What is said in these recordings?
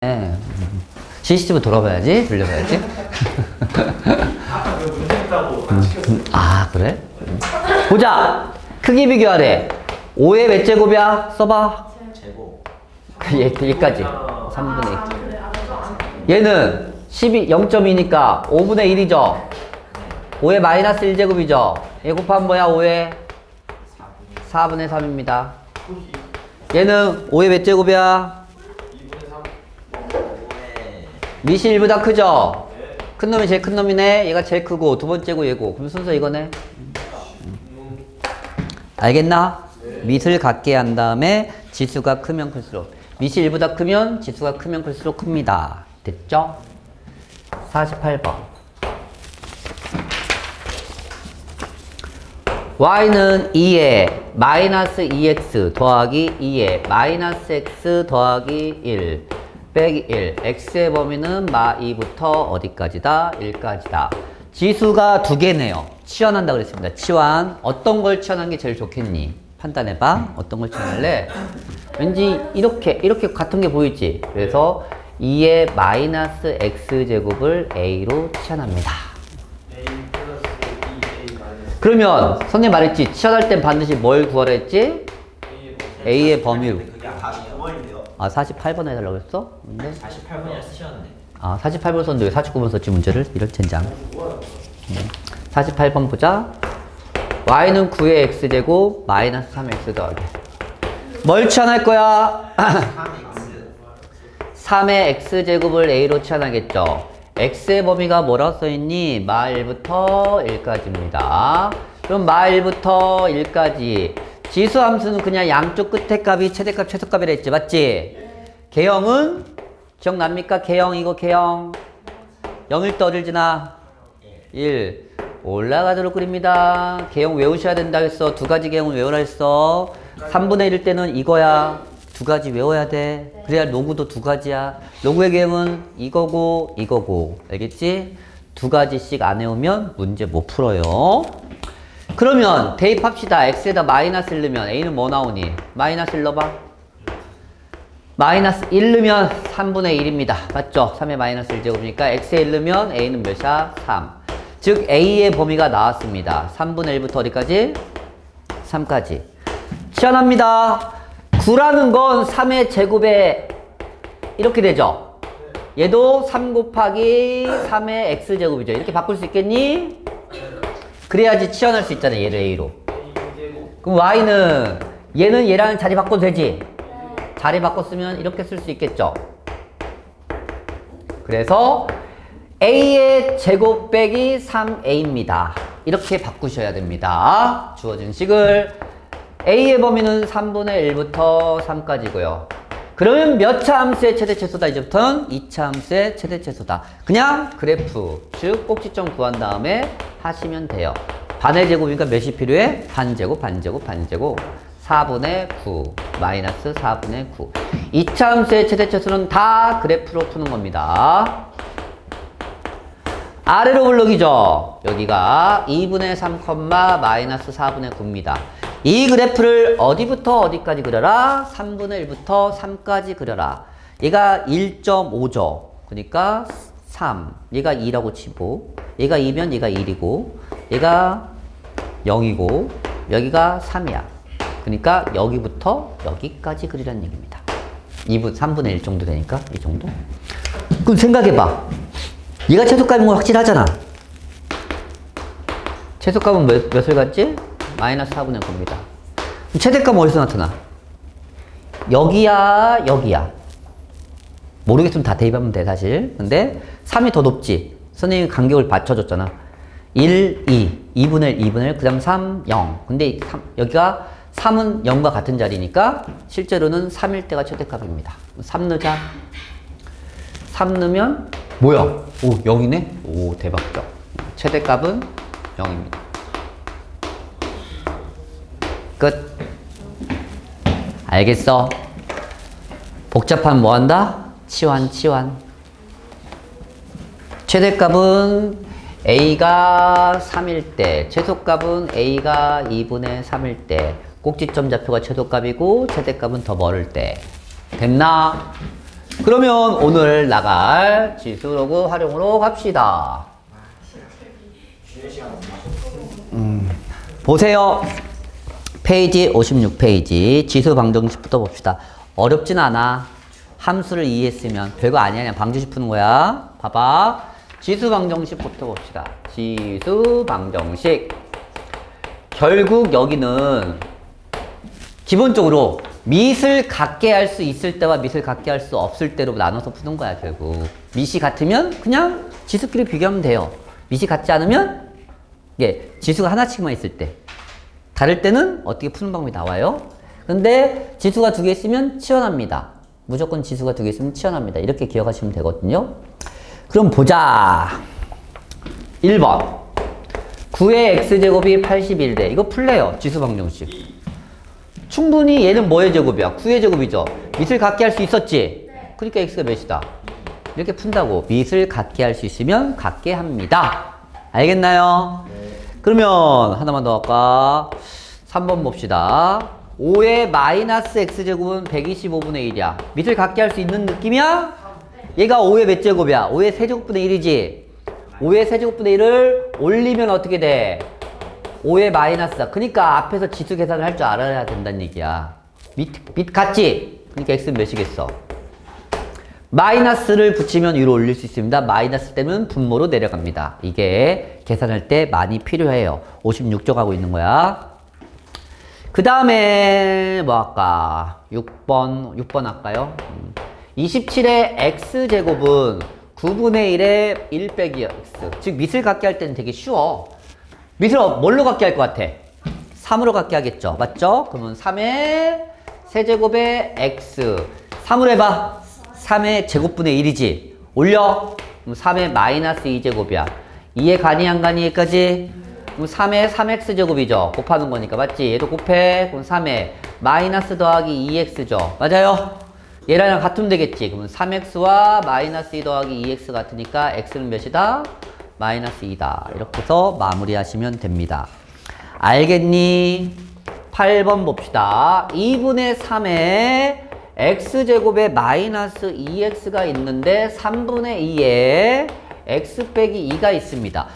네. CCTV 돌아봐야지, 돌려봐야지. 아까 그 문제 있다고 안 시켰어요. 아, 그래? 보자! 크기 비교하래. 5의 몇 제곱이야? 써봐. 제곱. 얘까지. 3분의 2. 얘는 0.2니까 5분의 1이죠? 5의 마이너스 1제곱이죠? 얘 곱하면 뭐야, 5의? 4분의 3입니다. 얘는 5의 몇 제곱이야? 2분의 3. 밑이 1보다 크죠? 큰 놈이 제일 큰 놈이네. 얘가 제일 크고 두 번째고 얘고. 그럼 순서 이거네. 알겠나? 밑을 같게 한 다음에 지수가 크면 클수록. 밑이 1보다 크면 지수가 크면 클수록 큽니다. 됐죠? 48번. y는 2에 마이너스 2x 더하기 2에 마이너스 x 더하기 1 빼기 1. x의 범위는 마 2부터 어디까지다? 1까지다. 지수가 두 개네요. 치환한다 그랬습니다. 치환. 어떤 걸 치환한 게 제일 좋겠니? 판단해봐. 어떤 걸 치환할래? 왠지 이렇게 같은 게 보이지? 그래서 2의 마이너스 x제곱을 a로 치환합니다. A 플러스 2A 마이너스 그러면 선생님 말했지? 치환할 땐 반드시 뭘 구하라 했지? a의 범위. 그게 답이 0원인데요. 아, 48번 해달라고 했어? 근데 48번이라 쓰셨는데. 아, 48번 썼는데 왜 49번 썼지 문제를? 이럴 젠장. 48번 보자. y는 9의 x제곱 마이너스 3x 더하기. 뭘 치환할 거야? 3x. 3의 x제곱을 a로 치환하겠죠. x의 범위가 뭐라고 써있니? 마 1부터 1까지입니다. 그럼 마 1부터 1까지. 지수 함수는 그냥 양쪽 끝에 값이 최대값, 최소값이라 했지. 맞지? 개형은 기억납니까? 개형 이거 개형 0일 때 어딜 지나? 1 올라가도록 그립니다. 개형 외우셔야 된다 했어. 두 가지 개형을 외우라 했어. 3분의 1일 때는 이거야. 두 가지 외워야 돼. 그래야 로그도 두 가지야. 로그의 개형은 이거고 이거고. 알겠지? 두 가지씩 안 외우면 문제 못 풀어요. 그러면 대입합시다. x에다 마이너스 1 넣으면 a는 뭐 나오니? 마이너스 1 넣어봐. 마이너스 1 넣으면 3분의 1입니다. 맞죠? 3의 마이너스 1제곱이니까 x에 1 넣으면 a는 몇이야? 3. 즉 a의 범위가 나왔습니다. 3분의 1부터 어디까지? 3까지. 치환합니다. 9라는 건 3의 제곱에 이렇게 되죠? 얘도 3 곱하기 3의 x제곱이죠. 이렇게 바꿀 수 있겠니? 그래야지 치환할 수 있잖아. 얘를 a로. 그럼 y는 얘는 얘랑 자리 바꿔도 되지? 자리 바꿨으면 이렇게 쓸 수 있겠죠? 그래서 a의 제곱 빼기 3a입니다. 이렇게 바꾸셔야 됩니다. 주어진 식을 a의 범위는 3분의 1부터 3까지고요. 그러면 몇 차 함수의 최대 최소다? 이제부터는 2차 함수의 최대 최소다. 그냥 그래프, 즉 꼭지점 구한 다음에 하시면 돼요. 반의 제곱이니까 몇이 필요해? 반제곱, 반제곱, 반제곱. 4분의 9, 마이너스 4분의 9. 2차 함수의 최대 최소는 다 그래프로 푸는 겁니다. 아래로 블록이죠. 여기가 2분의 3, 마이너스 4분의 9입니다. 이 그래프를 어디부터 어디까지 그려라? 3분의 1부터 3까지 그려라. 얘가 1.5죠. 그러니까 3. 얘가 2라고 치고, 얘가 2면 얘가 1이고, 얘가 0이고, 여기가 3이야. 그러니까 여기부터 여기까지 그리라는 얘기입니다. 3분의 1 정도 되니까, 이 정도. 그럼 생각해봐. 얘가 최소값인 건 확실하잖아. 최소값은 몇을 갖지? 마이너스 4분의 9입니다. 최대값은 어디서 나타나? 여기야, 여기야. 모르겠으면 다 대입하면 돼, 사실. 근데 3이 더 높지. 선생님이 간격을 받쳐줬잖아. 1, 2분의 1, 2분의 1, 그 다음 3, 0. 근데 여기가 3은 0과 같은 자리니까 실제로는 3일 때가 최대값입니다. 3 넣자. 3 넣으면 뭐야? 오, 0이네? 오, 대박이죠. 최대값은 0입니다. 끝. 알겠어? 복잡하면 뭐 한다? 치환, 치환. 최대값은 a가 3일 때, 최소값은 a가 2분의 3일 때, 꼭지점 좌표가 최소값이고 최대값은 더 멀을 때. 됐나? 그러면 오늘 나갈 지수로그 활용으로 갑시다. 쉬는 시간 없나? 보세요. 페이지 56페이지 지수 방정식부터 봅시다. 어렵진 않아. 함수를 이해했으면 별거 아니야. 그냥 방정식 푸는 거야. 봐봐. 지수 방정식부터 봅시다. 지수 방정식. 결국 여기는 기본적으로 밑을 같게 할 수 있을 때와 밑을 같게 할 수 없을 때로 나눠서 푸는 거야, 결국. 밑이 같으면 그냥 지수끼리 비교하면 돼요. 밑이 같지 않으면 이게 지수가 하나씩만 있을 때. 다를 때는 어떻게 푸는 방법이 나와요. 근데 지수가 두 개 있으면 치환합니다. 무조건 지수가 두 개 있으면 치환합니다. 이렇게 기억하시면 되거든요. 그럼 보자. 1번. 9의 x제곱이 81대. 이거 풀래요. 지수 방정식. 충분히 얘는 뭐의 제곱이야? 9의 제곱이죠. 밑을 같게 할 수 있었지? 네. 그러니까 x가 몇이다? 이렇게 푼다고. 밑을 같게 할 수 있으면 같게 합니다. 알겠나요? 그러면 하나만 더 할까? 3번 봅시다. 5의 마이너스 x제곱은 125분의 1이야. 밑을 같게 할 수 있는 느낌이야? 얘가 5의 몇 제곱이야? 5의 세제곱분의 1이지? 5의 세제곱분의 1을 올리면 어떻게 돼? 5의 마이너스다. 그러니까 앞에서 지수 계산을 할 줄 알아야 된다는 얘기야. 밑 같지? 그러니까 x는 몇이겠어? 마이너스를 붙이면 위로 올릴 수 있습니다. 마이너스 때문에 분모로 내려갑니다. 이게 계산할 때 많이 필요해요. 56쪽 하고 있는 거야. 그 다음에 뭐 할까? 6번 할까요? 27의 x제곱은 9분의 1의 1 빼기 x. 즉 밑을 갖게 할 때는 되게 쉬워. 밑을 뭘로 갖게 할 것 같아? 3으로 갖게 하겠죠. 맞죠? 그러면 3의 세제곱의 x. 3으로 해봐. 3의 제곱분의 1이지. 올려. 그럼 3의 마이너스 2제곱이야. 2에 가니 안 가니 여기까지? 그럼 3의 3x제곱이죠. 곱하는 거니까. 맞지? 얘도 곱해. 그럼 3의 마이너스 더하기 2x죠. 맞아요? 얘랑 같으면 되겠지. 그러면 3x와 마이너스 2 더하기 2x 같으니까 x는 몇이다? 마이너스 2다. 이렇게 해서 마무리하시면 됩니다. 알겠니? 8번 봅시다. 2분의 3의 x제곱에 마이너스 2x가 있는데 3분의 2에 x 빼기 2가 있습니다.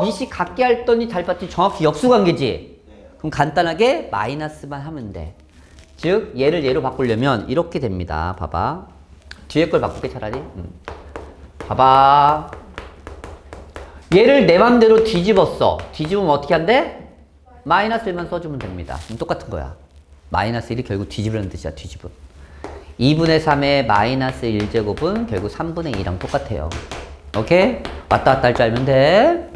밑이 같게 했더니 잘 봤지? 정확히 역수관계지? 그럼 간단하게 마이너스만 하면 돼. 즉 얘를 얘로 바꾸려면 이렇게 됩니다. 봐봐. 뒤에 걸 바꿀게 차라리. 봐봐. 얘를 내 맘대로 뒤집었어. 뒤집으면 어떻게 한대? 마이너스 1만 써주면 됩니다. 똑같은 거야. 마이너스 1이 결국 뒤집으라는 뜻이야. 뒤집음. 2분의 3의 마이너스 1제곱은 결국 3분의 2랑 똑같아요. 오케이? 왔다 갔다 할 줄 알면 돼.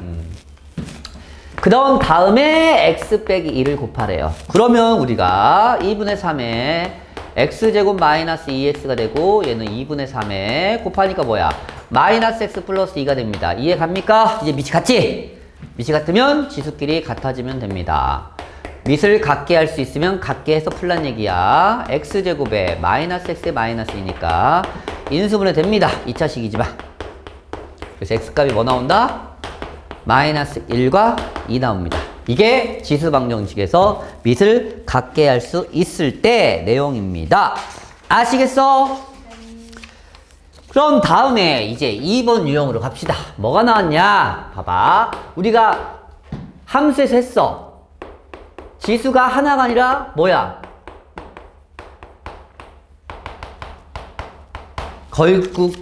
그 다음에 x 빼기 2를 곱하래요. 그러면 우리가 2분의 3에 x제곱 마이너스 2x가 되고 얘는 2분의 3에 곱하니까 뭐야? 마이너스 x 플러스 2가 됩니다. 이해 갑니까? 이제 밑이 같지? 밑이 같으면 지수끼리 같아지면 됩니다. 밑을 같게 할 수 있으면 같게 해서 풀란 얘기야. x제곱에 마이너스 x에 마이너스 2니까 인수분해 됩니다. 2차식이지만. 그래서 x값이 뭐 나온다? 마이너스 1과 2 나옵니다. 이게 지수 방정식에서 밑을 같게 할 수 있을 때 내용입니다. 아시겠어? 그럼 다음에 이제 2번 유형으로 갑시다. 뭐가 나왔냐? 봐봐. 우리가 함수에서 했어. 지수가 하나가 아니라 뭐야? 결국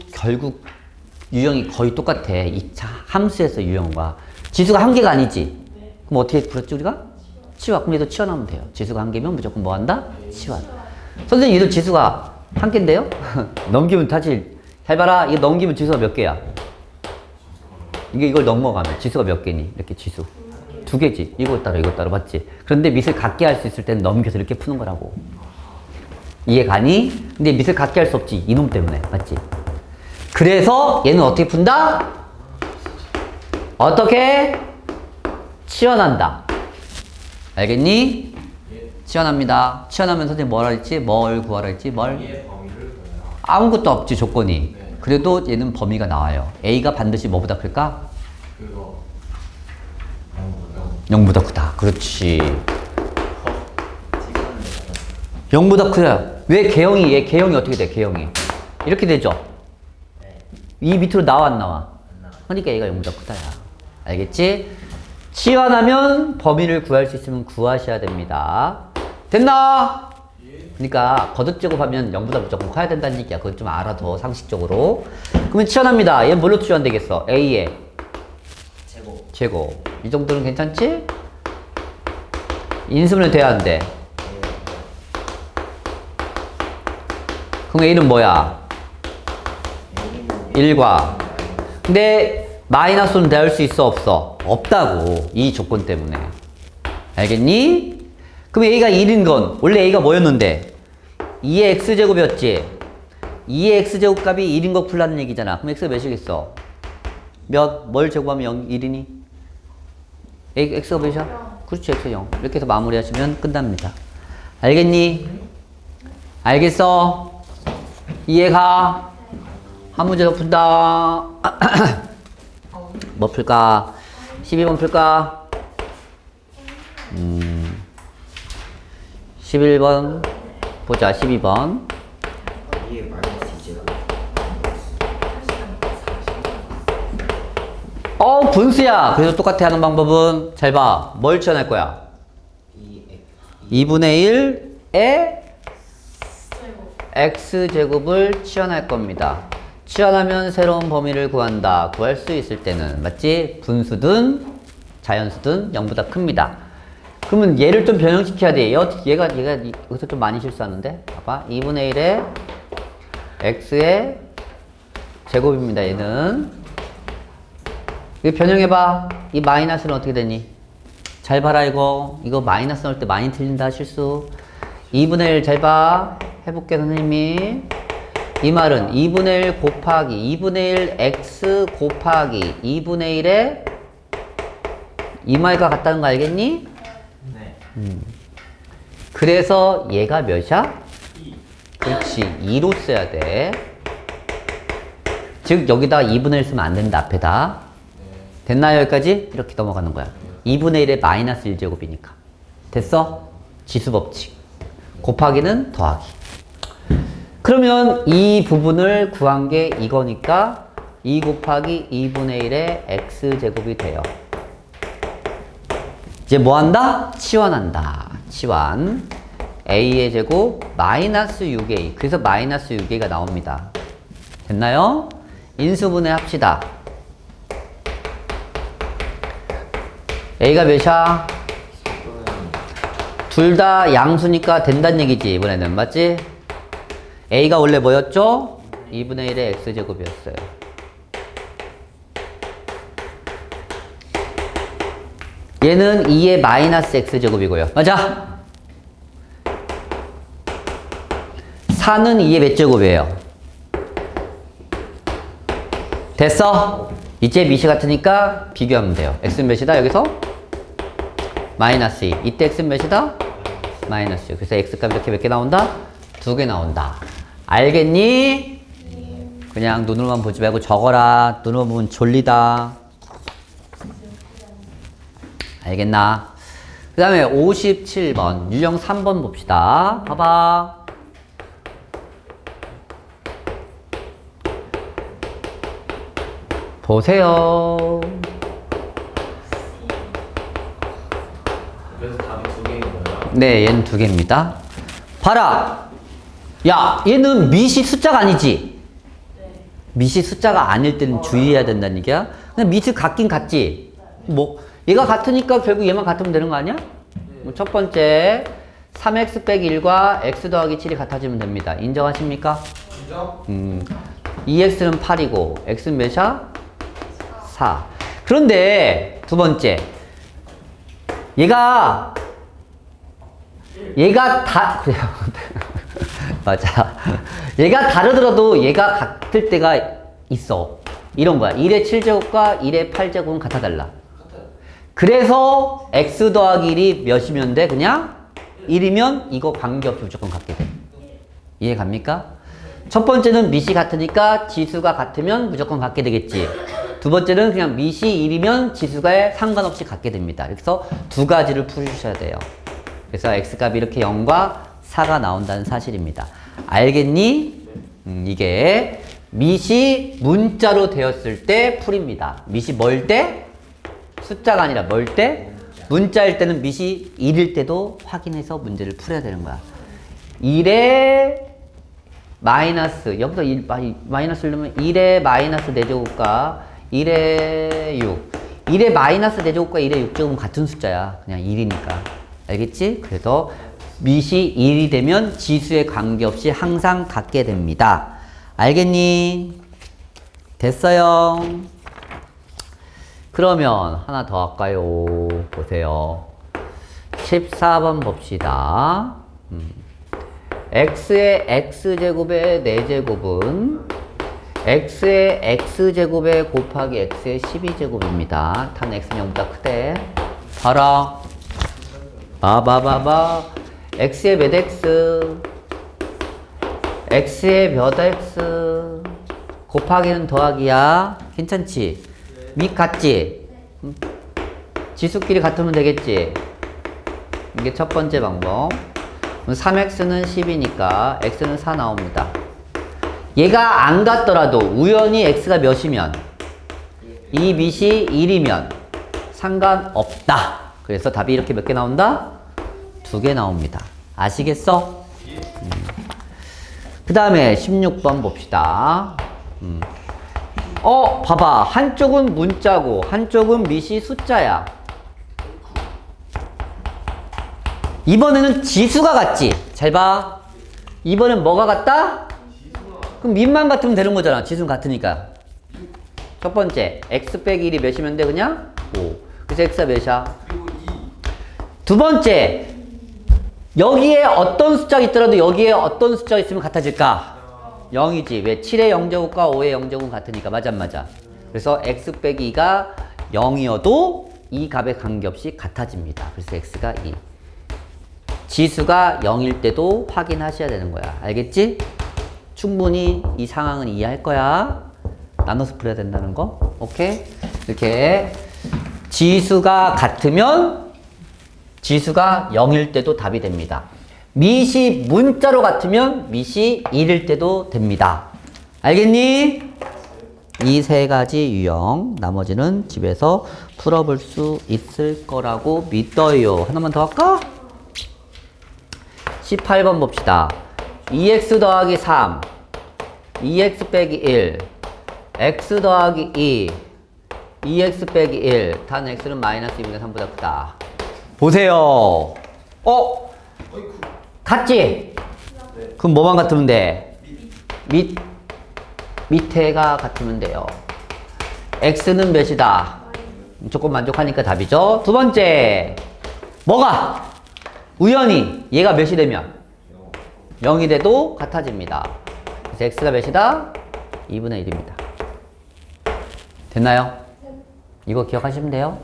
유형이 거의 똑같아. 2차 함수에서 유형과. 지수가 한 개가 아니지? 그럼 어떻게 풀었지 우리가? 치환. 그럼 얘도 치환하면 돼요. 지수가 한 개면 무조건 뭐 한다? 치환. 선생님 얘도 지수가 한 개인데요? 넘기면 사실 잘 봐라. 이거 넘기면 지수가 몇 개야? 이걸 넘어가면 지수가 몇 개니? 이렇게 지수. 두 개지. 이거 따로 맞지? 그런데 밑을 같게 할 수 있을 때는 넘겨서 이렇게 푸는 거라고. 이해 가니? 근데 밑을 같게 할 수 없지. 이놈 때문에. 맞지? 그래서 얘는 어떻게 푼다? 어떻게? 치환한다. 알겠니? 치환합니다. 치환하면 선생님 뭐라 했지? 뭘 구하라 했지? 아무것도 없지 조건이. 그래도 얘는 범위가 나와요. A가 반드시 뭐보다 클까? 0보다 크다. 그렇지. 0보다 크다. 왜 개형이 어떻게 돼? 개형이. 이렇게 되죠? 네. 이 밑으로 나와 안 나와? 안 나와. 그러니까 얘가 0보다 크다야. 알겠지? 치환하면 범위를 구할 수 있으면 구하셔야 됩니다. 됐나? 그러니까 거듭제곱하면 0보다 무조건 커야 된다는 얘기야. 그건 좀 알아둬, 상식적으로. 그러면 치환합니다. 얘는 뭘로 치환되겠어? A의 제곱. 제곱. 이 정도는 괜찮지? 인수분해 돼야 안 돼. 그럼 A는 뭐야? 1과. 근데 마이너스는 나올 수 있어, 없어? 없다고. 이 조건 때문에. 알겠니? 그럼 A가 1인 건 원래 A가 뭐였는데? 2의 X제곱이었지? 2의 X제곱 값이 1인 거 풀라는 얘기잖아. 그럼 X가 몇이겠어? 뭘 제곱하면 1이니? X가 몇이야? 그렇지, X 0. 이렇게 해서 마무리하시면 끝납니다. 알겠니? 알겠어? 이해가? 한 문제 더 푼다. 뭐 풀까? 12번 풀까? 11번 보자. 12번. 이게 마이너스 제곱. 분수야. 그래서 똑같아 하는 방법은 잘 봐. 뭘 치환할 거야? 2분의 1에 x제곱을 치환할 겁니다. 치환하면 새로운 범위를 구한다. 구할 수 있을 때는 맞지? 분수든 자연수든 0보다 큽니다. 그러면 얘를 좀 변형시켜야 돼. 얘가 여기서 좀 많이 실수하는데? 봐봐. 2분의 1에 x의 제곱입니다. 얘는. 이거 변형해봐. 이 마이너스는 어떻게 되니? 잘 봐라, 이거. 이거 마이너스 넣을 때 많이 틀린다, 실수. 2분의 1 잘 봐. 해볼게, 선생님이. 이 말은 2분의 1 곱하기 2분의 1 x 곱하기 2분의 1에 이 말과 같다는 거 알겠니? 네. 그래서 얘가 몇이야? 그렇지. 2로 써야 돼. 즉 여기다가 2분의 1 쓰면 안 된다. 앞에다. 됐나요? 여기까지? 이렇게 넘어가는 거야. 2분의 1의 마이너스 1제곱이니까. 됐어? 지수법칙. 곱하기는 더하기. 그러면 이 부분을 구한 게 이거니까 2 곱하기 2분의 1의 x제곱이 돼요. 이제 뭐 한다? 치환한다. 치환. a의 제곱 마이너스 6a. 그래서 마이너스 6a가 나옵니다. 됐나요? 인수분해 합시다. a가 몇이야? 둘 다 양수니까 된다는 얘기지, 이번에는. 맞지? a가 원래 뭐였죠? 2분의 1의 x제곱이었어요. 얘는 2의 마이너스 x제곱이고요. 맞아? 4는 2의 몇 제곱이에요? 됐어? 이제 밑이 같으니까 비교하면 돼요. x는 몇이다? 여기서? 마이너스 2. 이때 x는 몇이다? 마이너스 6. 그래서 x값이 이렇게 몇 개 나온다? 2개 나온다. 알겠니? 그냥 눈으로만 보지 말고 적어라. 눈으로 보면 졸리다. 알겠나? 그 다음에 57번 유형 3번 봅시다. 봐봐. 보세요. 그래서 답이 2개인 거예요? 네, 얘는 2개입니다. 봐라. 야, 얘는 밑이 숫자가 아니지? 밑이 숫자가 아닐 때는 주의해야 된다는 얘기야. 근데 밑이 같긴 같지? 뭐 얘가 같으니까 결국 얘만 같으면 되는 거 아니야? 첫 번째 3x 빼기 1과 x 더하기 7이 같아지면 됩니다. 인정하십니까? 인정? 2x는 8이고 x는 몇이야? 4. 그런데 두 번째 얘가 다 그래요. 맞아. 얘가 다르더라도 얘가 같을 때가 있어. 이런 거야. 1의 7제곱과 1의 8제곱은 같아 달라. 그래서 x 더하기 1이 몇이면 돼? 그냥 1이면 이거 관계없이 무조건 같게 돼. 이해 갑니까? 첫 번째는 밑이 같으니까 지수가 같으면 무조건 같게 되겠지. 두 번째는 그냥 밑이 1이면 지수가 상관없이 같게 됩니다. 그래서 두 가지를 풀으셔야 돼요. 그래서 x값이 이렇게 0과 4가 나온다는 사실입니다. 알겠니? 이게 밑이 문자로 되었을 때 풀입니다. 밑이 뭘 때? 숫자가 아니라 뭘 때? 문자일 때는 밑이 1일 때도 확인해서 문제를 풀어야 되는 거야. 1에 마이너스, 여기서 1, 마이너스를 넣으면 1에 마이너스 4제곱과 1에 6. 1에 마이너스 4제곱과 1에 6제곱은 같은 숫자야. 그냥 1이니까. 알겠지? 그래서 밑이 1이 되면 지수에 관계없이 항상 같게 됩니다. 알겠니? 됐어요. 그러면 하나 더 할까요? 보세요. 14번 봅시다. x의 x제곱의 4제곱은 x의 x제곱에 곱하기 x의 12제곱입니다. tan x는 0보다 크대. 봐라. 봐봐. x의 몇 x, x의 몇 x, 곱하기는 더하기야. 괜찮지? 밑 같지? 지수끼리 같으면 되겠지? 이게 첫 번째 방법. 3x는 10이니까 x는 4 나옵니다. 얘가 안 같더라도 우연히 x가 몇이면 이 밑이 1이면 상관없다. 그래서 답이 이렇게 몇 개 나온다? 2개 나옵니다. 아시겠어? 그 다음에 16번 봅시다. 봐봐. 한쪽은 문자고 한쪽은 밑이 숫자야. 이번에는 지수가 같지? 잘 봐. 이번엔 뭐가 같다? 그럼 밑만 같으면 되는 거잖아. 지수는 같으니까. 첫 번째, x 빼기 1이 몇이면 돼 그냥? 5. 그래서 x가 몇이야? 두 번째, 여기에 어떤 숫자가 있더라도 여기에 어떤 숫자가 있으면 같아질까? 0이지. 왜? 7의 0제곱과 5의 0제곱은 같으니까. 맞아. 그래서 x 빼기 2가 0이어도 이 값에 관계없이 같아집니다. 그래서 x가 2. 지수가 0일 때도 확인하셔야 되는 거야. 알겠지? 충분히 이 상황은 이해할 거야. 나눠서 풀어야 된다는 거. 오케이? 이렇게 지수가 같으면 지수가 0일 때도 답이 됩니다. 밑이 문자로 같으면 밑이 1일 때도 됩니다. 알겠니? 이 세 가지 유형, 나머지는 집에서 풀어볼 수 있을 거라고 믿어요. 하나만 더 할까? 18번 봅시다. 2x 더하기 3, 2x 빼기 1, x 더하기 2, 2x 빼기 1, tan x는 마이너스 2보다 3보다 크다. 보세요. 같지? 그럼 뭐만 같으면 돼? 밑에가 같으면 돼요. x는 몇이다? 조금 만족하니까 답이죠. 두 번째, 뭐가? 우연히 얘가 몇이 되면 0이 돼도 같아집니다. 그래서 x가 몇이다? 2분의 1입니다. 됐나요? 이거 기억하시면 돼요.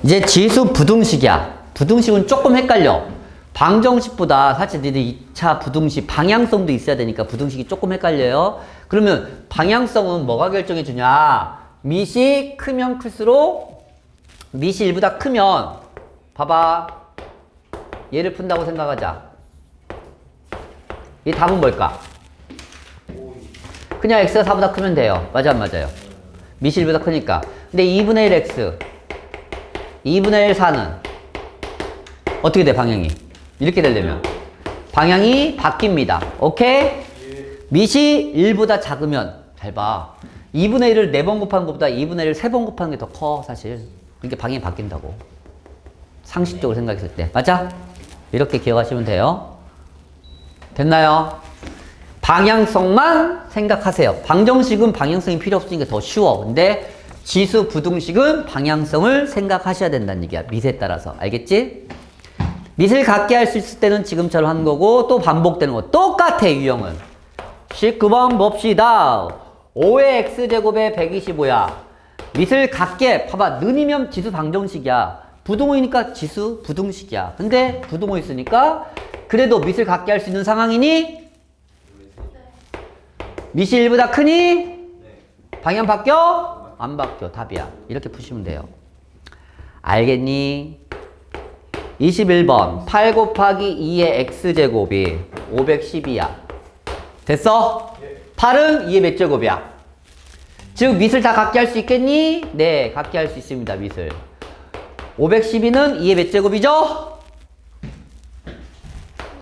이제 지수 부등식이야. 부등식은 조금 헷갈려. 방정식보다 사실 니들 2차 부등식 방향성도 있어야 되니까 부등식이 조금 헷갈려요. 그러면 방향성은 뭐가 결정해 주냐? 밑이 크면 클수록 밑이 1보다 크면 봐봐. 얘를 푼다고 생각하자. 이 답은 뭘까? 그냥 x가 4보다 크면 돼요. 맞아 안 맞아요? 밑이 1보다 크니까. 근데 2분의 1 x 2분의 1 4는 어떻게 돼 방향이? 이렇게 되려면 방향이 바뀝니다. 오케이? 밑이 1보다 작으면 잘 봐. 2분의 1을 4번 곱하는 것보다 2분의 1을 3번 곱하는 게 더 커 사실. 그러니까 방향이 바뀐다고. 상식적으로 생각했을 때. 맞아? 이렇게 기억하시면 돼요. 됐나요? 방향성만 생각하세요. 방정식은 방향성이 필요 없으니까 더 쉬워. 근데 지수 부등식은 방향성을 생각하셔야 된다는 얘기야. 밑에 따라서. 알겠지? 밑을 같게 할 수 있을 때는 지금처럼 하는 거고 또 반복되는 거. 똑같아 유형은. 19번 봅시다. 5의 x제곱에 125야. 밑을 같게 봐봐. 는이면 지수 방정식이야. 부동호이니까 지수 부등식이야. 근데 부동호 있으니까 그래도 밑을 같게 할 수 있는 상황이니? 밑이 1보다 크니? 방향 바뀌어? 안 바뀌어. 답이야. 이렇게 푸시면 돼요. 알겠니? 21번 8 곱하기 2의 x제곱이 512야. 됐어? 8은 2의 몇 제곱이야? 즉 밑을 다 각기 할 수 있겠니? 네, 각기 할 수 있습니다. 밑을. 512는 2의 몇 제곱이죠?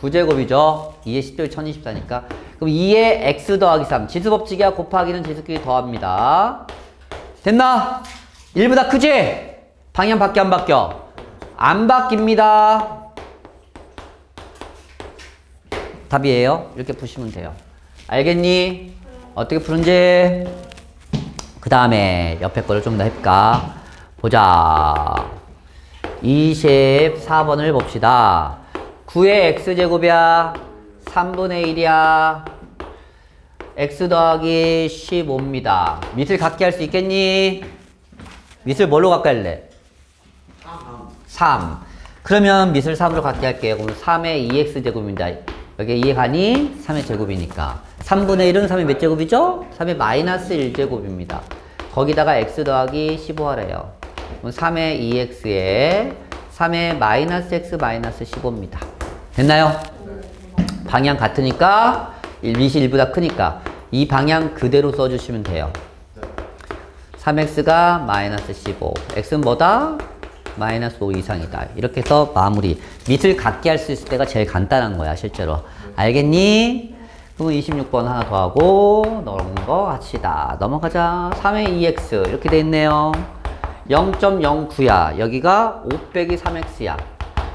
9제곱이죠. 2의 10제곱이 1024니까. 그럼 2의 x 더하기 3. 지수법칙이야. 곱하기는 지수끼리 더합니다. 됐나? 1보다 크지? 방향 바뀌어 안 바뀌어? 안 바뀝니다. 답이에요. 이렇게 푸시면 돼요. 알겠니? 어떻게 푸는지? 그 다음에 옆에 거를 좀 더 해볼까? 보자. 24번을 봅시다. 9의 x제곱이야. 3분의 1이야. x 더하기 15입니다. 밑을 각기 할 수 있겠니? 밑을 뭘로 각기 할래? 3. 그러면 밑을 3으로 각기 할게요. 그럼 3의 2x제곱입니다. 여기 2에 가니 3의 제곱이니까. 3분의 1은 3의 몇 제곱이죠? 3의 마이너스 1제곱입니다. 거기다가 x 더하기 15 하래요. 그럼 3의 2x에 3의 마이너스 x 마이너스 15입니다. 됐나요? 방향 같으니까 밑이 1보다 크니까 이 방향 그대로 써주시면 돼요. 3x가 마이너스 15. x는 뭐다? 마이너스 5 이상이다. 이렇게 해서 마무리. 밑을 같게 할 수 있을 때가 제일 간단한 거야, 실제로. 알겠니? 그럼 26번 하나 더 하고 넘어가 합시다. 넘어가자. 3의 2x 이렇게 돼 있네요. 0.09야. 여기가 5 빼기 3x야.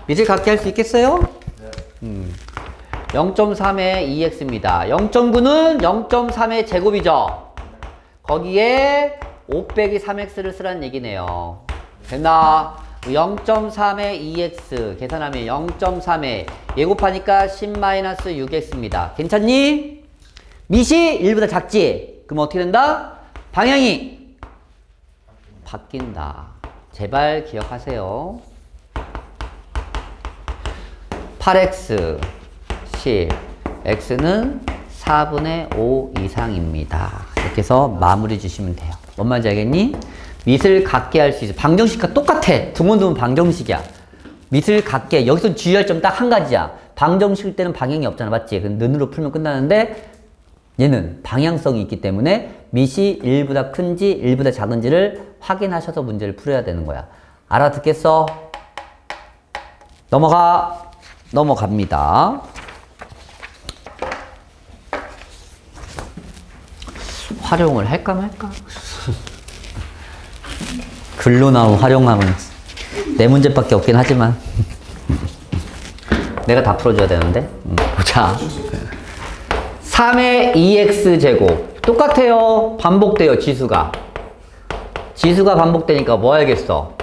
밑을 같게 할 수 있겠어요? 0.3의 2x입니다. 0.9는 0.3의 제곱이죠. 거기에 5 빼기 3x를 쓰라는 얘기네요. 됐나? 0.3의 2x 계산하면 0.3의 얘 곱하니까 10-6x입니다. 괜찮니? 밑이 1보다 작지? 그럼 어떻게 된다? 방향이 바뀐다. 제발 기억하세요. 8x 10 x는 4분의 5 이상입니다. 이렇게 해서 마무리 주시면 돼요. 뭔 말인지 알겠니? 밑을 같게 할 수 있어. 방정식과 똑같아. 두문두문 방정식이야. 밑을 같게. 여기서 주의할 점 딱 한 가지야. 방정식일 때는 방향이 없잖아. 맞지? 는으로 풀면 끝나는데 얘는 방향성이 있기 때문에 밑이 1보다 큰지 1보다 작은지를 확인하셔서 문제를 풀어야 되는 거야. 알아듣겠어? 넘어갑니다. 활용을 할까 말까? 글로 나온 활용하면 내 문제밖에 없긴 하지만 내가 다 풀어줘야 되는데. 보자. 3의 2x제곱 똑같아요. 반복돼요. 지수가 반복되니까 뭐 해야겠어?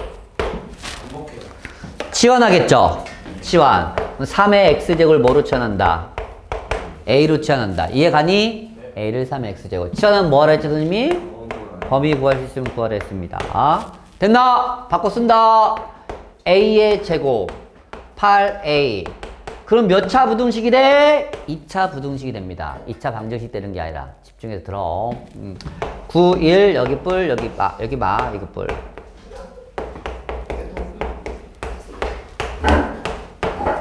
치환하겠죠? 치환. 3의 x제곱을 뭐로 치환한다? a로 치환한다. 이해가니? a를 3의 x제곱. 치환은 뭐 하라 했죠, 선생님이? 범위 구할 수 있으면 구하라 했습니다. 됐나? 바꿔 쓴다. a의 제곱 8a. 그럼 몇 차 부등식이 돼? 2차 부등식이 됩니다. 2차 방정식 되는 게 아니라 집중해서 들어. 9, 1 여기 뿔 여기 마 이거 뿔.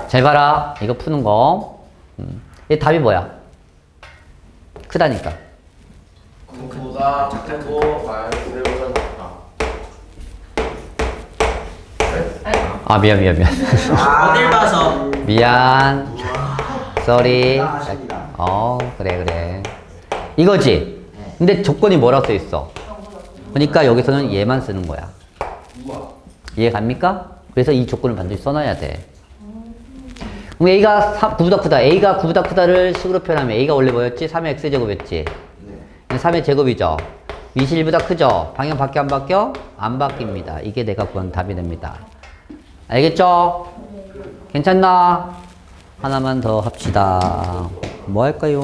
잘 봐라. 이거 푸는 거. 얘 답이 뭐야? 크다니까. 보다 작고 마이너스 1보다 작다. 아 미안 어딜 봐서 미안. sorry. 그래 이거지. 근데 조건이 뭐라고 써 있어? 그러니까 여기서는 얘만 쓰는 거야. 이해 갑니까? 그래서 이 조건을 반드시 써놔야 돼. 그럼 a가 9보다 크다. a가 9보다 크다를 식으로 표현하면 a가 원래 뭐였지? 3의 x제곱이었지. 3의 제곱이죠. 밑이 1보다 크죠? 방향 바뀌어 안 바뀌어? 안 바뀝니다. 이게 내가 구한 답이 됩니다. 알겠죠? 괜찮나? 하나만 더 합시다. 뭐 할까요?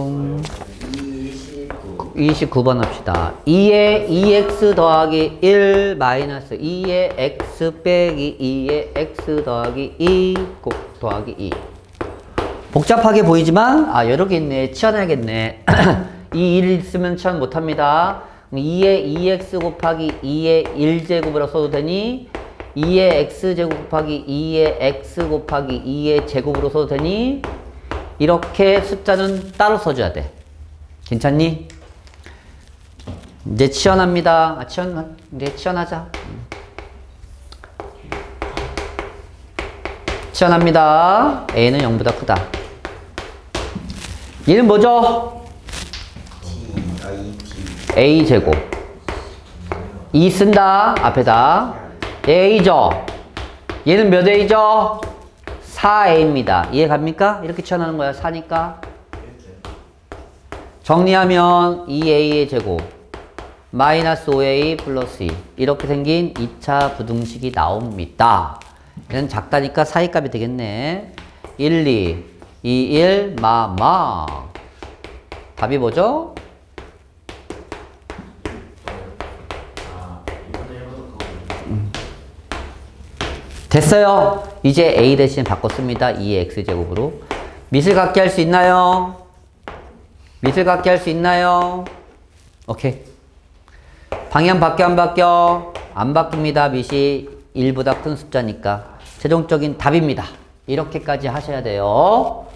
29번 합시다. 2의 2x 더하기 1 마이너스 2의 x 빼기 2의 x 더하기 2 더하기 2. 복잡하게 보이지만 여러 개 있네. 치환해야겠네. 이 1 있으면 치환 못합니다. 2의 2x 곱하기 2의 1제곱이라고 써도 되니 2의 x제곱 곱하기 2의 x 곱하기 2의 제곱으로 써도 되니 이렇게 숫자는 따로 써줘야 돼. 괜찮니? 이제 치환합니다. 이제 치환하자. 치환합니다. a는 0보다 크다. 얘는 뭐죠? a 제곱. 2 쓴다. 앞에다. 얘 a죠? 얘는 몇 a죠? 4a입니다. 이해 갑니까? 이렇게 치환하는 거야. 4니까. 정리하면 2a의 제곱 마이너스 5a 플러스 2 이렇게 생긴 2차 부등식이 나옵니다. 얘는 작다니까 사이값이 되겠네. 1, 2, 2, 1, 마마. 답이 뭐죠? 됐어요. 이제 a 대신 바꿨습니다. 2의 x제곱으로. 밑을 갖게 할 수 있나요? 밑을 갖게 할 수 있나요? 오케이. 방향 바뀌어 안 바뀌어? 안 바뀝니다. 밑이 1보다 큰 숫자니까. 최종적인 답입니다. 이렇게까지 하셔야 돼요.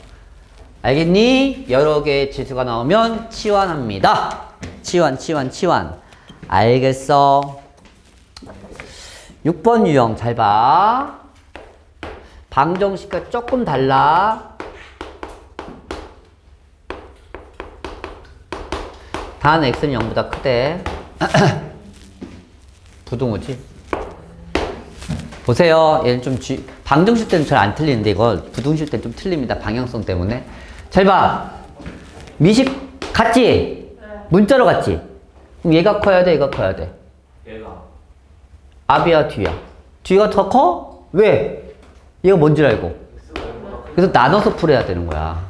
알겠니? 여러 개의 지수가 나오면 치환합니다. 치환. 알겠어. 6번 유형 잘 봐. 방정식과 조금 달라. 단 x는 0보다 크대. 부등호지. 보세요. 얘는 좀 방정식 때는 잘 안 틀리는데 이거 부등식 때는 좀 틀립니다. 방향성 때문에. 잘 봐. 미식 같지? 문자로 같지? 그럼 얘가 커야 돼? 얘가 커야 돼? 얘가 앞이야 뒤야? 뒤가 더 커? 왜? 얘가 뭔지 알고. 그래서 나눠서 풀어야 되는 거야.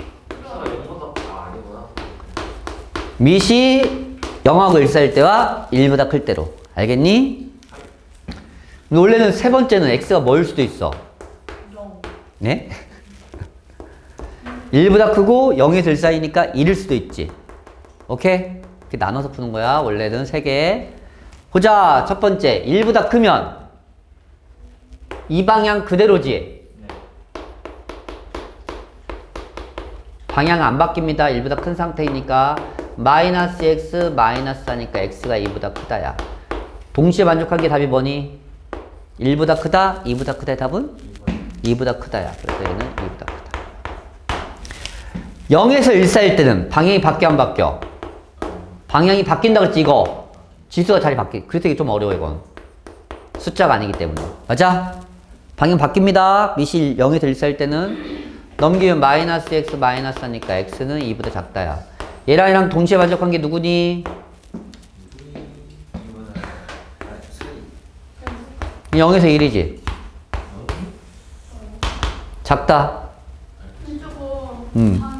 밑이 0하고 1사일 때와 1보다 클 때로. 알겠니? 원래는 세 번째는 x가 뭐일 수도 있어? 0. 네? 1보다 크고 0에서 1 사이니까 1일 수도 있지. 오케이? 이렇게 나눠서 푸는 거야. 원래는 3개. 보자. 첫 번째. 1보다 크면 이 방향 그대로지. 방향 안 바뀝니다. 1보다 큰 상태이니까 마이너스 x 마이너스 4니까 x가 2보다 크다야. 동시에 만족한 게 답이 뭐니? 1보다 크다? 2보다 크다의 답은? 2보다 크다야. 그래서 얘는 2보다 크다. 0에서 1 사이일 때는 방향이 바뀌어 안 바뀌어? 방향이 바뀐다 그랬지 이거. 지수가 자리 바뀌. 그래서 이게 좀 어려워 이건. 숫자가 아니기 때문에. 맞아? 방향 바뀝니다. 밑이 0에서 1 사이일 때는 넘기면 마이너스 x 마이너스 4니까 x는 2보다 작다야. 얘랑 얘랑 동시에 만족한 게 누구니? 0에서 1이지. 작다. 조금 방향을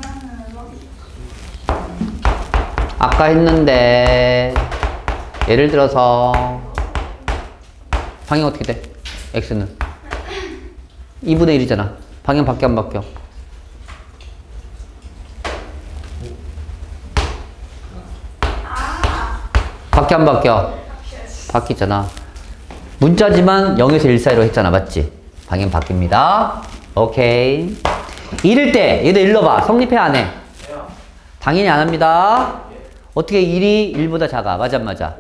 아까 했는데 예를 들어서 방향 어떻게 돼? x는 2분의 1이잖아. 방향 바뀌어 안 바뀌어? 바뀌어 안 바뀌어? 바뀌잖아. 문자지만 0에서 1 사이로 했잖아. 맞지? 방향 바뀝니다. 오케이. 이럴 때 얘도 일러봐. 성립해 안 해? 당연히 안 합니다. 어떻게 1이 1보다 작아? 맞아 안 맞아?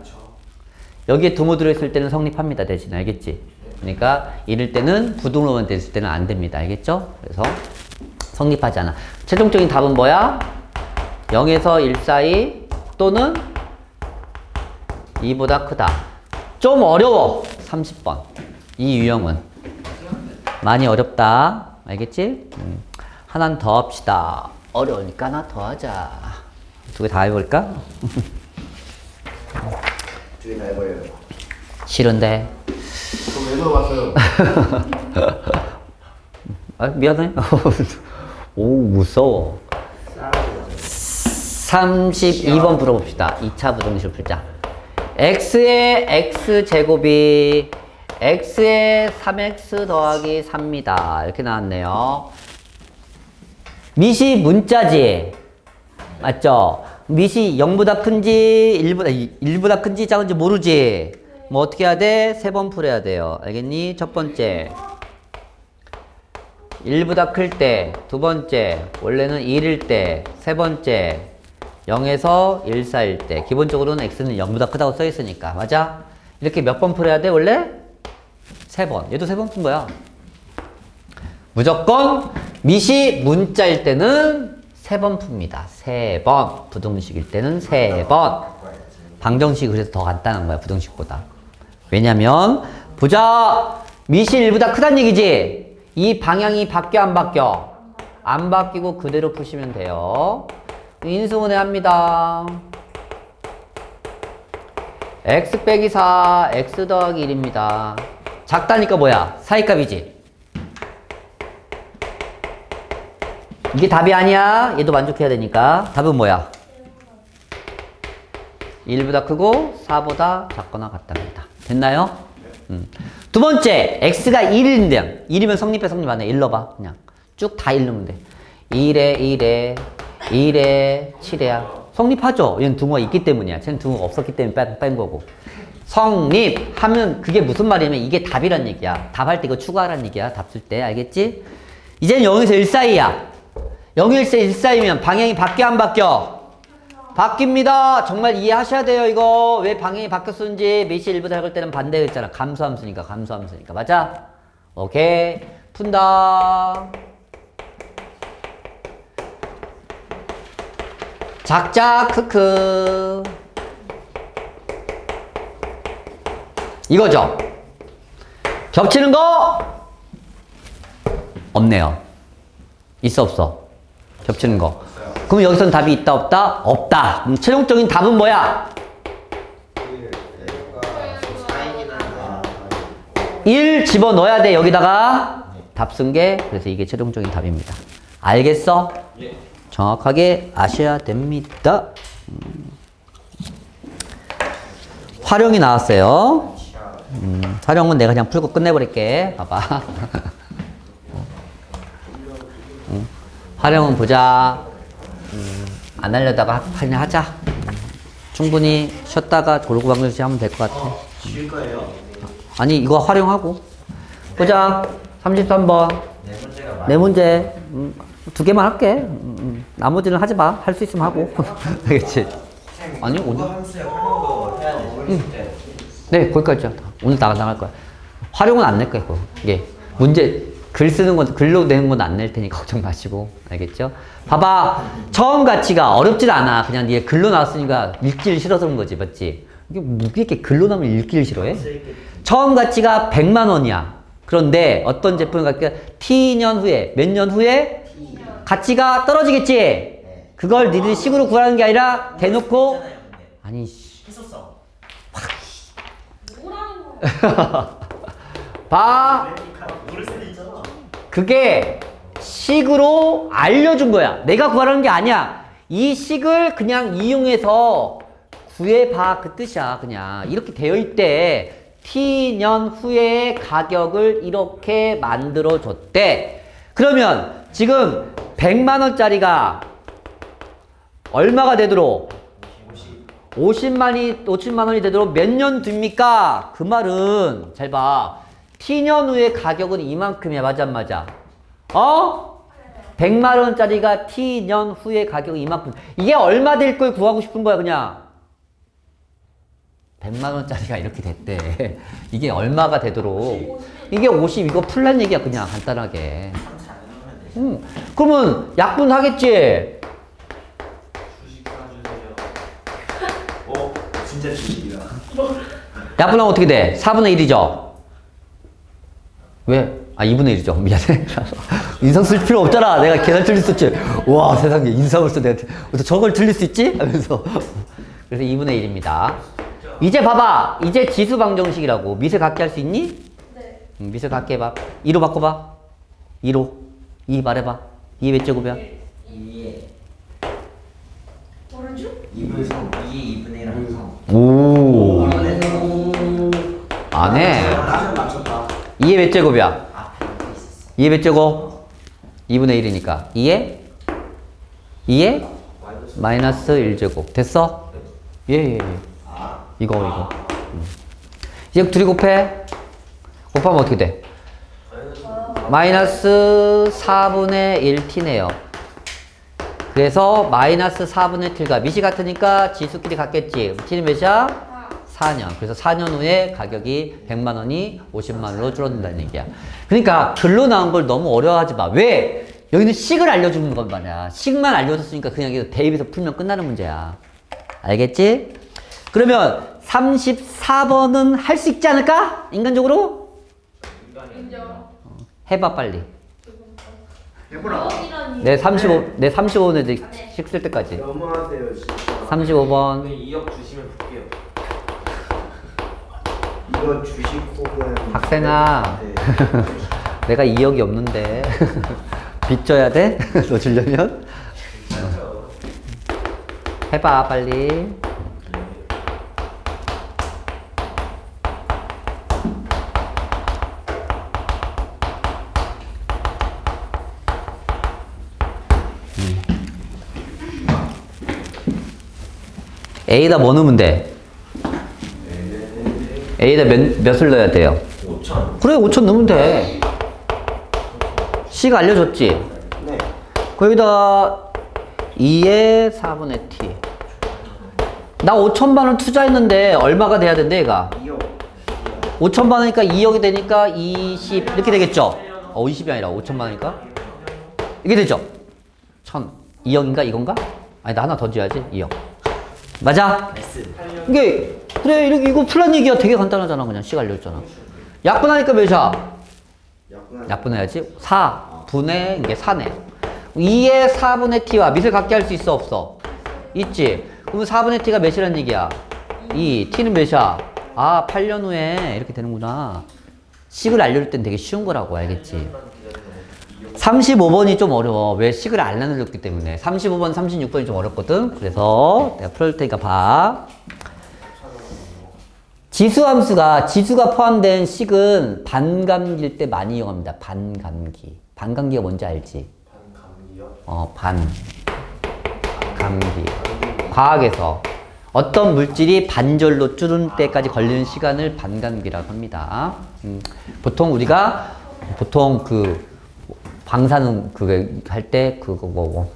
여기에 등호 들어있을 때는 성립합니다. 대신 알겠지? 그러니까 이럴 때는 부등호만 됐을 때는 안 됩니다. 알겠죠? 그래서 성립하지 않아. 최종적인 답은 뭐야? 0에서 1 사이 또는 2보다 크다. 좀 어려워. 30번. 이 유형은. 많이 어렵다. 알겠지? 하나는 더 합시다. 어려우니까 하나 더 하자. 두 개 다 해볼까? 두 개 다 해봐요. 싫은데. 그럼 왜 넣어봤어요? 아, 미안해. 오, 무서워. 32번 풀어봅시다. 2차 부등식 풀자. x의 x제곱이 x의 3x 더하기 3입니다. 이렇게 나왔네요. 밑이 문자지. 맞죠? 밑이 0보다 큰지 1보다 큰지 작은지 모르지. 뭐 어떻게 해야 돼? 3번 풀어야 돼요. 알겠니? 첫 번째. 1보다 클 때, 두 번째, 원래는 1일 때, 세 번째, 0에서 1 사이일 때. 기본적으로는 x는 0보다 크다고 써 있으니까. 맞아? 이렇게 몇 번 풀어야 돼, 원래? 3번. 얘도 3번 푼 거야. 무조건 미시 문자일 때는 3번 풉니다. 3번. 부등식일 때는 3번. 방정식이 그래서 더 간단한 거야, 부등식보다. 왜냐면, 보자! 미시 1보다 크다는 얘기지? 이 방향이 바뀌어, 안 바뀌어? 안 바뀌고 그대로 푸시면 돼요. 인수분해 합니다. x 빼기 4, x 더하기 1입니다. 작다니까 뭐야? 사이값이지? 이게 답이 아니야. 얘도 만족해야 되니까. 답은 뭐야? 1보다 크고 4보다 작거나 같답니다. 됐나요? 두 번째, x가 1인데 1이면 성립해 성립 안 해. 1 넣어봐. 그냥 쭉 다 1 넣으면 돼. 1에 1에 1에 7에야. 성립하죠. 얘는 등호가 있기 때문이야. 쟤는 등호가 없었기 때문에 뺀 거고. 성립하면 그게 무슨 말이냐면 이게 답이란 얘기야. 답할 때 이거 추가하란 얘기야. 답 쓸 때. 알겠지? 이제는 0에서 1 사이야. 0에서 1 사이면 방향이 바뀌어 안 바뀌어? 바뀝니다. 정말 이해하셔야 돼요. 이거 왜 방향이 바뀌었는지. 미시 1보다 작을 때는 반대했잖아. 감소함수니까. 감소함수니까. 맞아? 오케이. 푼다. 작자 크크. 이거죠. 겹치는 거 없네요. 있어 없어? 겹치는 거. 그럼 여기서는 답이 있다 없다? 없다. 그럼 최종적인 답은 뭐야? 1 집어넣어야 돼. 여기다가 답 쓴 게. 그래서 이게 최종적인 답입니다. 알겠어? 정확하게 아셔야 됩니다. 활용이 나왔어요. 활용은 내가 그냥 풀고 끝내버릴게. 봐봐. 활용은 보자. 안 하려다가 그냥 하자. 충분히 쉬었다가 골고방정식 하면 될 것 같아. 쉴 거예요? 아니 이거 활용하고. 보자. 33번. 네 문제. 2개만 할게. 나머지는 하지 마. 할 수 있으면 하고. 알겠지? 아니 오늘. 활용도 해야 되죠. 네, 거기까지야. 오늘 나갈 거야. 활용은 안 낼 거야, 이거. 이게 문제 글 쓰는 건 글로 내는 건 안 낼 테니 걱정 마시고. 알겠죠? 봐봐. 처음 가치가 어렵지도 않아. 그냥 네가 글로 나왔으니까 읽기를 싫어서 그런 거지, 맞지? 이게 뭐 이렇게 글로 나오면 읽기를 싫어해? 처음 가치가 100만 원이야. 그런데 어떤 제품 가치가 T년 후에 몇 년 후에 가치가 떨어지겠지? 그걸 니들이 식으로 구하는 게 아니라 대놓고 아니 했었어. 봐. 모를 수도 있잖아. 그게 식으로 알려준 거야. 내가 구하라는 게 아니야. 이 식을 그냥 이용해서 구해봐. 그 뜻이야. 그냥 이렇게 되어 있대. T년 후에 가격을 이렇게 만들어 줬대. 그러면 지금 100만 원짜리가 얼마가 되도록 50만 원이 되도록 몇 년 뒤입니까? 그 말은 잘 봐. T년 후의 가격은 이만큼이야. 맞아 안 맞아? 100만 원짜리가 T년 후의 가격은 이만큼. 이게 얼마 될 걸 구하고 싶은 거야 그냥. 100만 원짜리가 이렇게 됐대. 이게 얼마가 되도록. 이게 50 이거 풀란 얘기야 그냥 간단하게. 그러면 약분 하겠지? 주식 사주세요. 진짜 주식이다. 약분하면 어떻게 돼? 4분의 1이죠? 왜? 2분의 1이죠. 미안해. 인상 쓸 필요 없잖아. 내가 계산 틀릴 수 있지. 와, 세상에 인상을 써. 내가 저걸 틀릴 수 있지? 하면서. 그래서 2분의 1입니다. 이제 봐봐. 이제 지수 방정식이라고. 미세 갖게 할 수 있니? 네. 미세 갖게 해봐. 2로 바꿔봐. 2로. 2 말해봐. 2 몇 제곱이야? 2에 모르죠? 2분의 3. 2에 2분의 1. 오. 안 해. 나는 맞췄다. 2의 몇 제곱이야? 앞에 있었어. 2의 몇 제곱? 2분의 1이니까. 2의 마이너스 1제곱. 됐어? 예. 이거. 이제 둘이 곱해. 곱하면 어떻게 돼? 마이너스 4분의 1t네요. 그래서 마이너스 4분의 t가 밑이 같으니까 지수끼리 같겠지. t는 몇이야? 4년. 그래서 4년 후에 가격이 100만 원이 50만 원으로 줄어든다는 얘기야. 그러니까 글로 나온 걸 너무 어려워하지 마. 왜? 여기는 식을 알려주는 건 말이야. 식만 알려줬으니까 그냥 이거 대입해서 풀면 끝나는 문제야. 알겠지? 그러면 34번은 할 수 있지 않을까? 인간적으로? 인정. 해봐 빨리. 해보라. 내 35는 이제 식 쓸 때까지. 너무하세요 진짜. 35번. 2억 주시면 볼게요. 이거 주식 혹은 학생아. 네. 내가 2억이 없는데 빚 져야 돼? 너 주려면? 해봐 빨리. A에다 뭐 넣으면 돼? A에다 몇을 넣어야 돼요? 5천. 그래 5천 넣으면 돼. C가 알려줬지? 네. 거기다가 2의 4분의 t. 나 5천만 원 투자했는데 얼마가 돼야 된대 얘가? 2억. 5천만 원이니까 2억이 되니까 20 이렇게 되겠죠? 20이 아니라 5천만 원이니까 이게 되죠? 1000 2억인가 이건가? 아니 나 하나 더 줘야지 2억 맞아? 이게 그래 이렇게 이거 풀란 얘기야. 되게 간단하잖아. 그냥 시간 알려줬잖아. 약분하니까 몇이야? 약분해야지. 4분의 이게 4네. 2의 4분의 t와 밑을 같게 할 수 있어 없어? 있지. 그러면 4분의 t가 몇이라는 얘기야? 2. t는 몇이야? 아 8년 후에 이렇게 되는구나. 식을 알려줄 땐 되게 쉬운 거라고 알겠지? 35번이 좀 어려워. 왜? 식을 안 알려줬기 때문에. 35번, 36번이 좀 어렵거든. 그래서 내가 풀어줄 테니까 봐. 지수가 포함된 식은 반감기일 때 많이 이용합니다. 반감기. 반감기가 뭔지 알지? 반감기요? 반감기. 과학에서 어떤 물질이 반절로 줄은 때까지 걸리는 시간을 반감기라고 합니다. 보통 우리가 그 방사능 그게 할 때 그거 뭐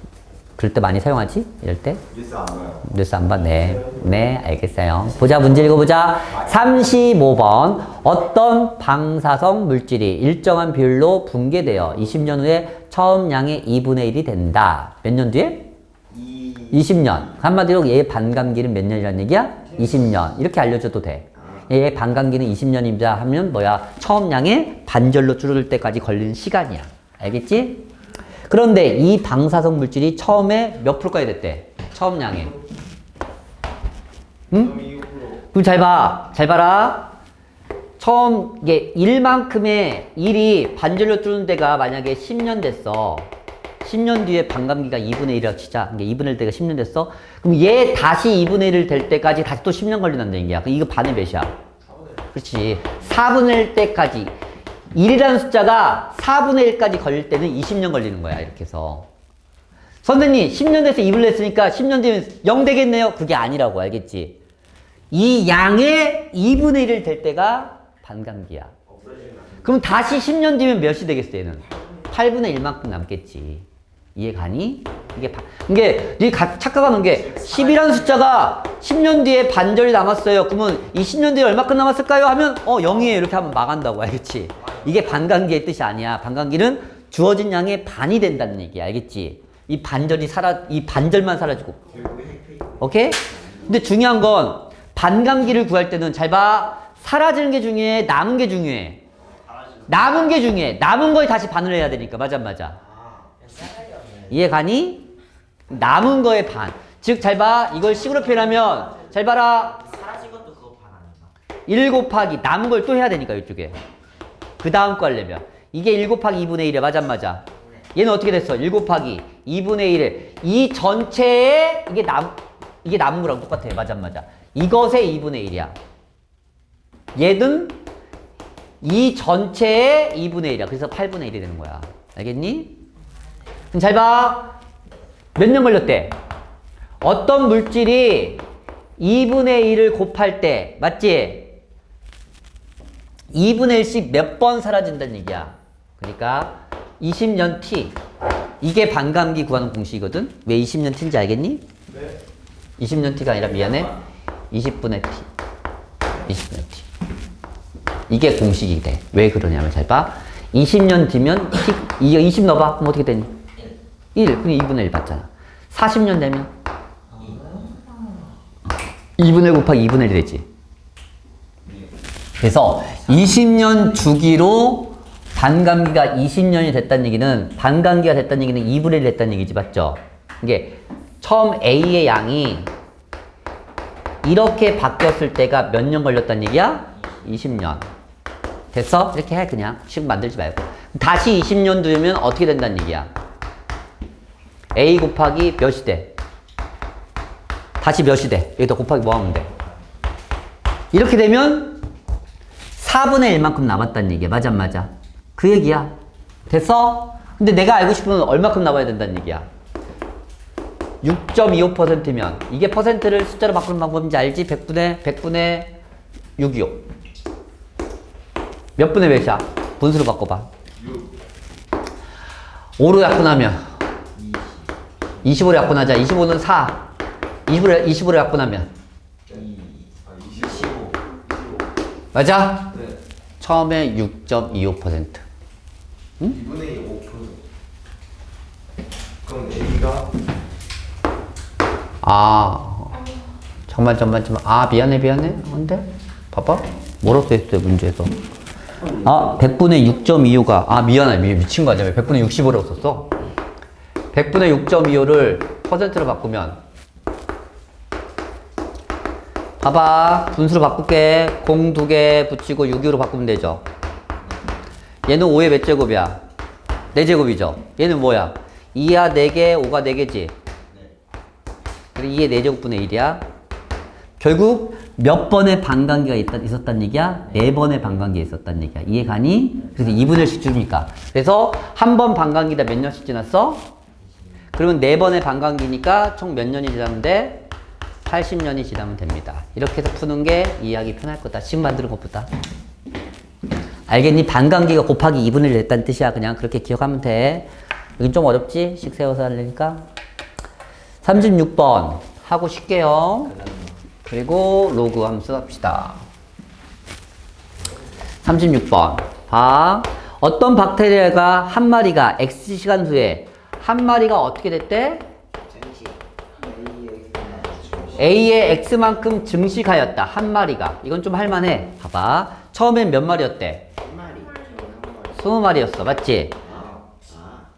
그럴 때 많이 사용하지? 이럴 때? 뉴스 안 봐요. 뉴스 안 봐? 네, 알겠어요. 보자, 문제 읽어보자. 35번. 어떤 방사성 물질이 일정한 비율로 붕괴되어 20년 후에 처음 양의 2분의 1이 된다. 몇 년 뒤에? 20년. 한마디로 얘 반감기는 몇 년이라는 얘기야? 20년. 이렇게 알려줘도 돼. 얘 반감기는 20년이자 하면 뭐야? 처음 양의 반절로 줄어들 때까지 걸리는 시간이야. 알겠지? 그런데 이 방사성 물질이 처음에 몇 프로까지 됐대? 처음 양에. 응? 그럼 잘 봐. 잘 봐라. 처음, 이게 1만큼의 1이 반절로 줄는 데가 만약에 10년 됐어. 10년 뒤에 반감기가 2분의 1이라고 치자. 이게 2분의 1 때가 10년 됐어. 그럼 얘 다시 2분의 1을 될 때까지 다시 또 10년 걸린다는 얘기야. 그럼 이거 반의 몇이야? 그렇지. 4분의 1 때까지. 1이라는 숫자가 4분의 1까지 걸릴 때는 20년 걸리는 거야. 이렇게 해서. 선생님, 10년 돼서 2분을 했으니까 10년 뒤면 0 되겠네요? 그게 아니라고. 알겠지? 이 양의 2분의 1을 될 때가 반감기야. 그럼 다시 10년 뒤면 몇이 되겠어, 얘는? 8분의 1만큼 남겠지. 이해 가니? 이게 착각하는 게 10이라는 숫자가 10년 뒤에 반절이 남았어요. 그러면 이 10년 뒤에 얼마큼 남았을까요? 하면 0이에요. 이렇게 하면 망한다고. 알겠지? 이게 반감기의 뜻이 아니야. 반감기는 주어진 양의 반이 된다는 얘기야. 알겠지? 이 반절만 사라지고. 오케이? 근데 중요한 건 반감기를 구할 때는 잘 봐. 사라지는 게 중요해? 남은 게 중요해? 남은 게 중요해. 남은 거에 다시 반을 해야 되니까. 맞아. 이해 가니? 남은 거의 반. 즉, 잘 봐. 이걸 식으로 표현하면, 잘 봐라. 사라진 것도 그거 반 아닌가? 1 곱하기 남은 걸 또 해야 되니까, 이쪽에. 그 다음 거 하려면. 이게 1 곱하기 2분의 1이야. 맞아. 얘는 어떻게 됐어? 1 곱하기 2분의 1을. 이 전체에, 이게 남은 거랑 똑같아. 맞아. 이것의 2분의 1이야. 얘는 이 전체의 2분의 1이야. 그래서 8분의 1이 되는 거야. 알겠니? 그럼 잘 봐. 몇 년 걸렸대? 어떤 물질이 2분의 1을 곱할 때, 맞지? 2분의 1씩 몇 번 사라진다는 얘기야. 그러니까 20년 t. 이게 반감기 구하는 공식이거든. 왜 20년 t인지 알겠니? 네. 20년 t가 아니라 미안해. 20분의 t. 20분의 t. 이게 공식이 돼. 왜 그러냐면 잘 봐. 20년 뒤면 t, 20 넣어봐. 그럼 어떻게 되니? 1. 그럼 2분의 1 받잖아. 40년 되면 2분의 1 곱하기 2분의 1이 되지. 그래서 20년 주기로 반감기가 20년이 됐다는 얘기는, 반감기가 됐다는 얘기는 2분의 1 됐다는 얘기지, 맞죠? 이게 처음 A의 양이 이렇게 바뀌었을 때가 몇 년 걸렸다는 얘기야? 20년. 됐어? 이렇게 해, 그냥. 식 만들지 말고. 다시 20년 뒤면 어떻게 된다는 얘기야? A 곱하기 몇이 돼? 다시 몇이 돼? 여기다 곱하기 뭐 하면 돼? 이렇게 되면 4분의 1만큼 남았다는 얘기야. 맞아, 안 맞아? 그 얘기야. 됐어? 근데 내가 알고 싶으면 얼마큼 남아야 된다는 얘기야? 6.25%면 이게 퍼센트를 숫자로 바꾸는 방법인지 알지? 100분의 625. 몇 분의 몇이야? 분수로 바꿔봐. 5로 약분하면 25로 약분하자. 25는 4. 20으로 약분하면 25. 맞아? 네. 처음에 6.25%. 2분의 5%. 그럼 A가 잠깐만. 미안해. 근데 봐봐. 뭐라고 써있어요, 문제에서. 100분의 6.25가, 미안해. 미친 거 아니야. 왜 100분의 65라고 썼어? 100분의 6.25를 퍼센트로 바꾸면, 봐봐. 분수로 바꿀게. 0 2개 붙이고 6.25로 바꾸면 되죠. 얘는 5의 몇 제곱이야? 4제곱이죠. 얘는 뭐야? 2야 4개, 5가 4개지. 그리고 2의 4제곱분의 1이야. 결국 몇 번의 반감기가 있었단 얘기야? 4번의 반감기가 있었단 얘기야. 이해가니? 그래서 2분의 1씩 주니까. 그래서 한 번 반감기다 몇 년씩 지났어? 그러면 4번의 반감기니까 총 몇 년이 지나면 돼? 80년이 지나면 됩니다. 이렇게 해서 푸는 게 이해하기 편할 거다. 식 만드는 것보다. 알겠니? 반감기가 곱하기 2분의 1 됐다는 뜻이야. 그냥 그렇게 기억하면 돼. 여긴 좀 어렵지? 식 세워서 하려니까. 36번 하고 쉽게요. 그리고 로그 함수 합시다. 36번. 어떤 박테리아가 한 마리가 X시간 후에 한 마리가 어떻게 됐대? A의 X만큼 증식하였다. 한 마리가. 이건 좀 할만해. 봐봐. 처음엔 몇 마리였대? 20마리였어. 맞지?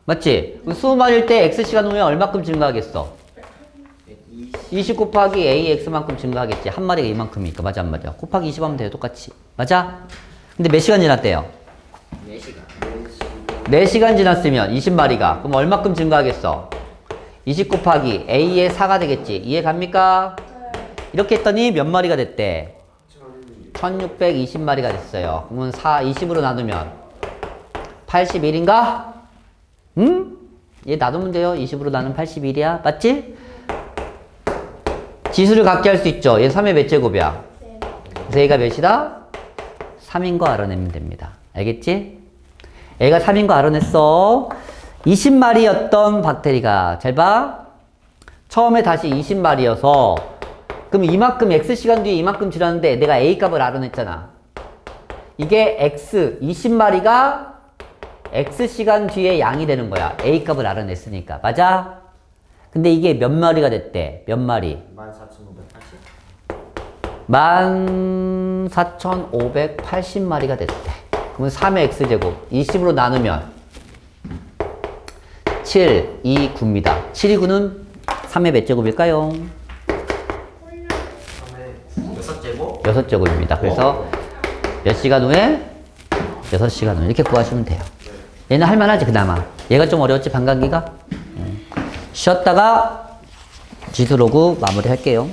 맞지? 20마리일 때 X시간 후에 얼마큼 증가하겠어? 20 곱하기 AX만큼 증가하겠지. 한 마리가 이만큼이니까. 맞아, 안 맞아? 곱하기 20 하면 돼요. 똑같이. 맞아? 근데 몇 시간 지났대요? 4시간 지났으면 20마리가. 그럼 얼마큼 증가하겠어? 20 곱하기 A의 4가 되겠지. 이해 갑니까? 이렇게 했더니 몇 마리가 됐대? 1620마리가 됐어요. 그러면 20으로 나누면 81인가? 응? 얘 나누면 돼요. 20으로 나누면 81이야. 맞지? 지수를 갖게 할 수 있죠. 얘 3의 몇 제곱이야? 그래서 얘가 몇이다? 3인 거 알아내면 됩니다. 알겠지? 얘가 3인 거 알아냈어. 20마리였던 박테리가, 잘 봐. 처음에 다시 20마리여서, 그럼 이만큼 X시간 뒤에 이만큼 지났는데 내가 A 값을 알아냈잖아. 이게 X, 20마리가 X시간 뒤에 양이 되는 거야. A 값을 알아냈으니까. 맞아? 근데 이게 몇 마리가 됐대? 몇 마리? 14,580마리가 됐대. 그러면 3의 X제곱 20으로 나누면 7, 2, 9입니다. 7, 2, 9는 3의 몇 제곱일까요? 6제곱? 6제곱입니다. 그래서 몇 시간 후에? 6시간 후에. 이렇게 구하시면 돼요. 얘는 할만하지, 그나마. 얘가 좀 어려웠지, 반감기가? 쉬었다가 지수 로그 마무리 할게요.